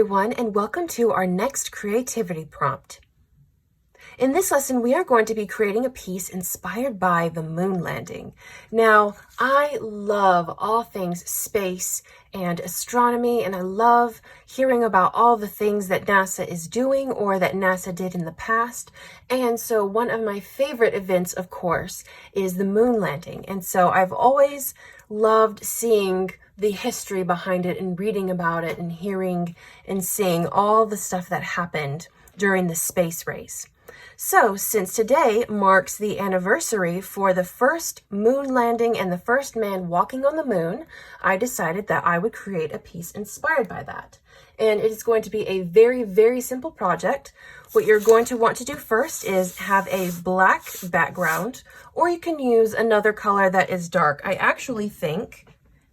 everyone, and welcome to our next creativity prompt. In this lesson, we are going to be creating a piece inspired by the moon landing. Now, I love all things space and astronomy, and I love hearing about all the things that NASA is doing or that NASA did in the past. And so one of my favorite events, of course, is the moon landing. And so I've always loved seeing the history behind it and reading about it and hearing and seeing all the stuff that happened during the space race. So since today marks the anniversary for the first moon landing and the first man walking on the moon, I decided that I would create a piece inspired by that. And it is going to be a very, very simple project. What you're going to want to do first is have a black background, or you can use another color that is dark. I actually think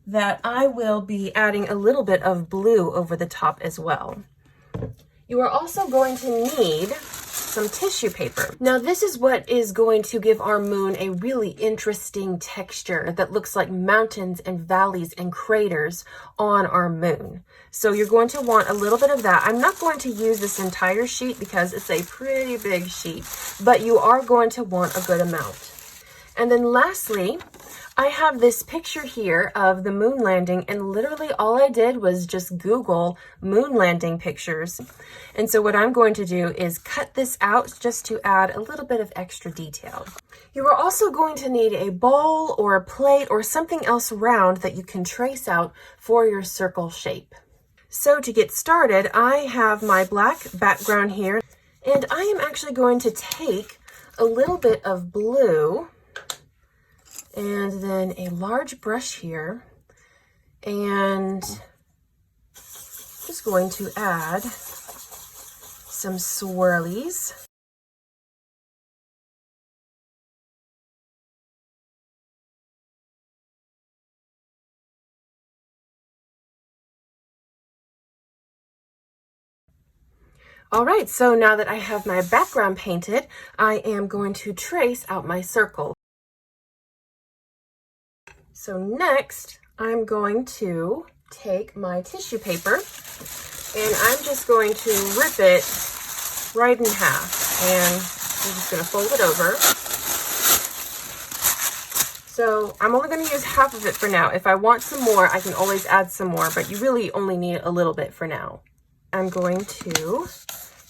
that I will be adding a little bit of blue over the top as well. You are also going to need some tissue paper. Now this is what is going to give our moon a really interesting texture that looks like mountains and valleys and craters on our moon. So you're going to want a little bit of that. I'm not going to use this entire sheet because it's a pretty big sheet, but you are going to want a good amount. And then lastly, I have this picture here of the moon landing, and literally all I did was just Google moon landing pictures. And so what I'm going to do is cut this out just to add a little bit of extra detail. You are also going to need a bowl or a plate or something else round that you can trace out for your circle shape. So to get started, I have my black background here, and I am actually going to take a little bit of blue and then a large brush here, and just going to add some swirlies. All right, so now that I have my background painted, I am going to trace out my circle. So next, I'm going to take my tissue paper and I'm just going to rip it right in half, and I'm just going to fold it over. So I'm only going to use half of it for now. If I want some more, I can always add some more, but you really only need a little bit for now. I'm going to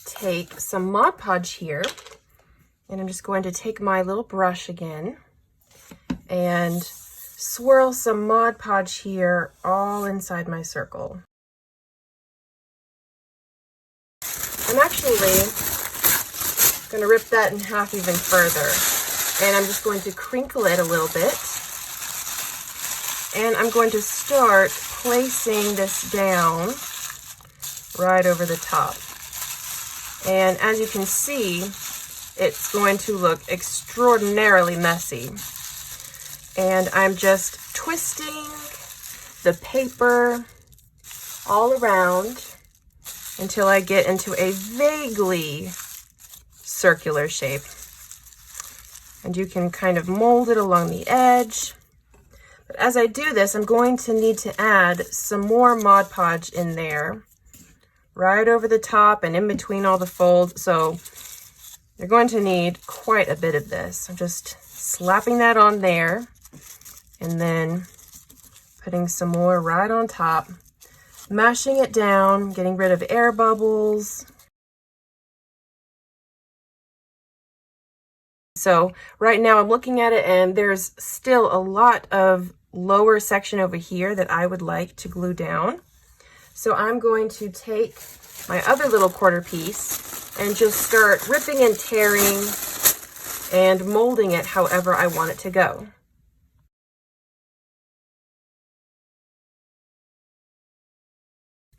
take some Mod Podge here, and I'm just going to take my little brush again and swirl some Mod Podge here all inside my circle. I'm actually going to rip that in half even further, and I'm just going to crinkle it a little bit, and I'm going to start placing this down right over the top. And as you can see, it's going to look extraordinarily messy. And I'm just twisting the paper all around until I get into a vaguely circular shape. And you can kind of mold it along the edge. But as I do this, I'm going to need to add some more Mod Podge in there, right over the top and in between all the folds. So you're going to need quite a bit of this. I'm just slapping that on there, and then putting some more right on top, mashing it down, getting rid of air bubbles. So right now I'm looking at it, and there's still a lot of lower section over here that I would like to glue down. So I'm going to take my other little quarter piece and just start ripping and tearing and molding it however I want it to go.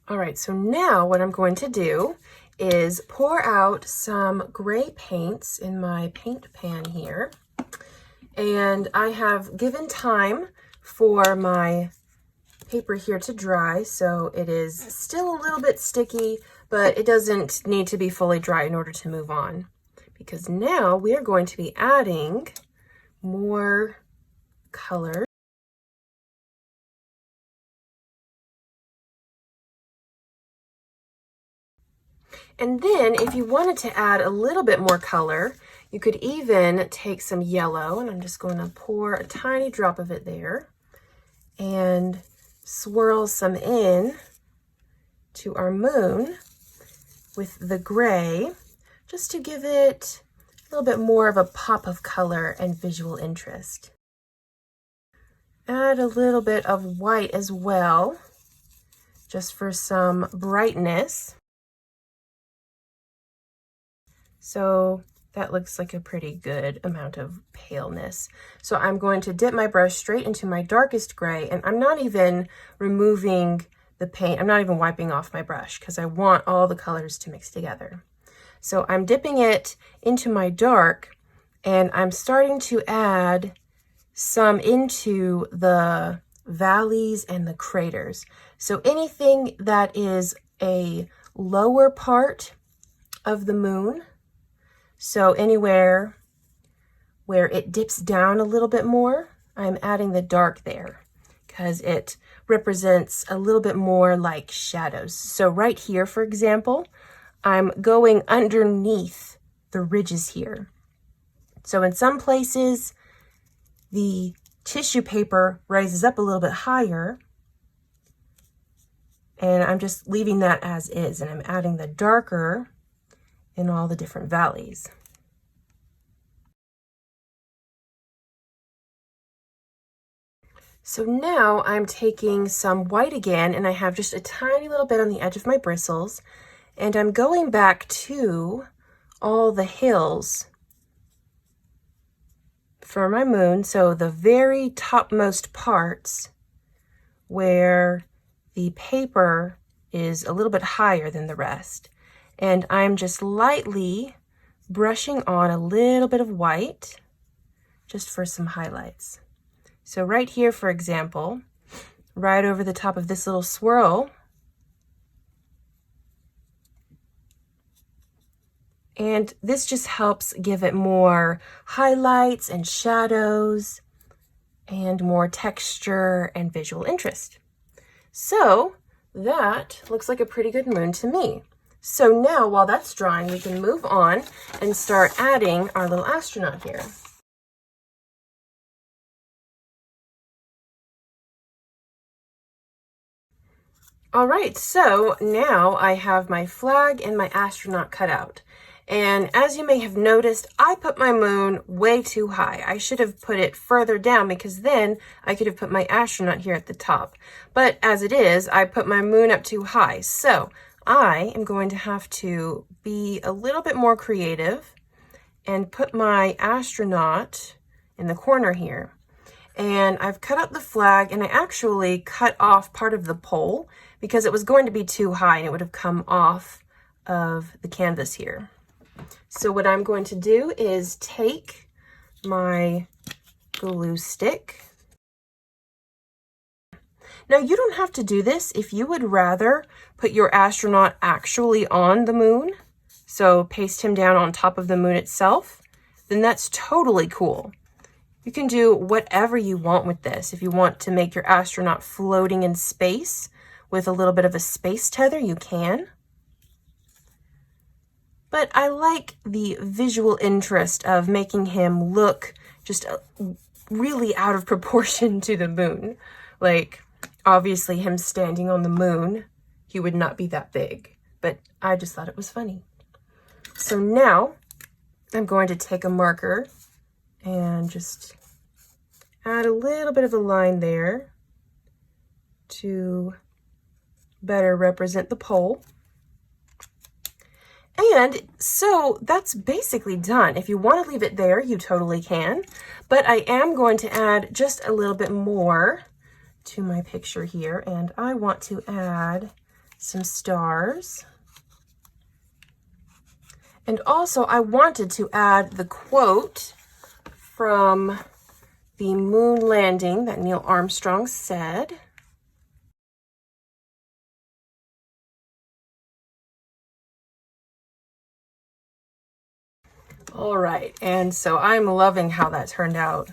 All right, so now what I'm going to do is pour out some gray paints in my paint pan here. And I have given time for my paper here to dry, so it is still a little bit sticky, but it doesn't need to be fully dry in order to move on. Because now we are going to be adding more color. And then if you wanted to add a little bit more color, you could even take some yellow, and I'm just going to pour a tiny drop of it there and swirl some in to our moon with the gray, just to give it a little bit more of a pop of color and visual interest. Add a little bit of white as well, just for some brightness. So that looks like a pretty good amount of paleness. So I'm going to dip my brush straight into my darkest gray, and I'm not even removing the paint. I'm not even wiping off my brush because I want all the colors to mix together. So I'm dipping it into my dark, and I'm starting to add some into the valleys and the craters. So anything that is a lower part of the moon, so anywhere where it dips down a little bit more, I'm adding the dark there because it represents a little bit more like shadows. So right here, for example, I'm going underneath the ridges here. So in some places, the tissue paper rises up a little bit higher, and I'm just leaving that as is, and I'm adding the darker in all the different valleys. So now I'm taking some white again, and I have just a tiny little bit on the edge of my bristles, and I'm going back to all the hills for my moon. So the very topmost parts where the paper is a little bit higher than the rest. And I'm just lightly brushing on a little bit of white just for some highlights. So right here, for example, right over the top of this little swirl, and this just helps give it more highlights and shadows and more texture and visual interest. So that looks like a pretty good moon to me. So now while that's drying, we can move on and start adding our little astronaut here. All right, so now I have my flag and my astronaut cut out. And as you may have noticed, I put my moon way too high. I should have put it further down because then I could have put my astronaut here at the top. But as it is, I put my moon up too high. So I am going to have to be a little bit more creative and put my astronaut in the corner here. And I've cut out the flag, and I actually cut off part of the pole because it was going to be too high and it would have come off of the canvas here. So what I'm going to do is take my glue stick. Now you don't have to do this if you would rather put your astronaut actually on the moon, so paste him down on top of the moon itself, then that's totally cool. You can do whatever you want with this. If you want to make your astronaut floating in space with a little bit of a space tether, you can. But I like the visual interest of making him look just really out of proportion to the moon. Like, obviously him standing on the moon, he would not be that big, but I just thought it was funny. So now I'm going to take a marker and just add a little bit of a line there to better represent the pole. And so that's basically done. If you want to leave it there, you totally can. But I am going to add just a little bit more to my picture here. And I want to add some stars. And also I wanted to add the quote from the moon landing that Neil Armstrong said. All right, and so I'm loving how that turned out.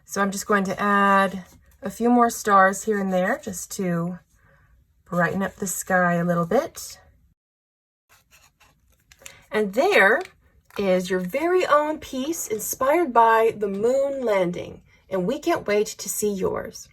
So I'm just going to add a few more stars here and there just to brighten up the sky a little bit. And there is your very own piece inspired by the moon landing. And we can't wait to see yours.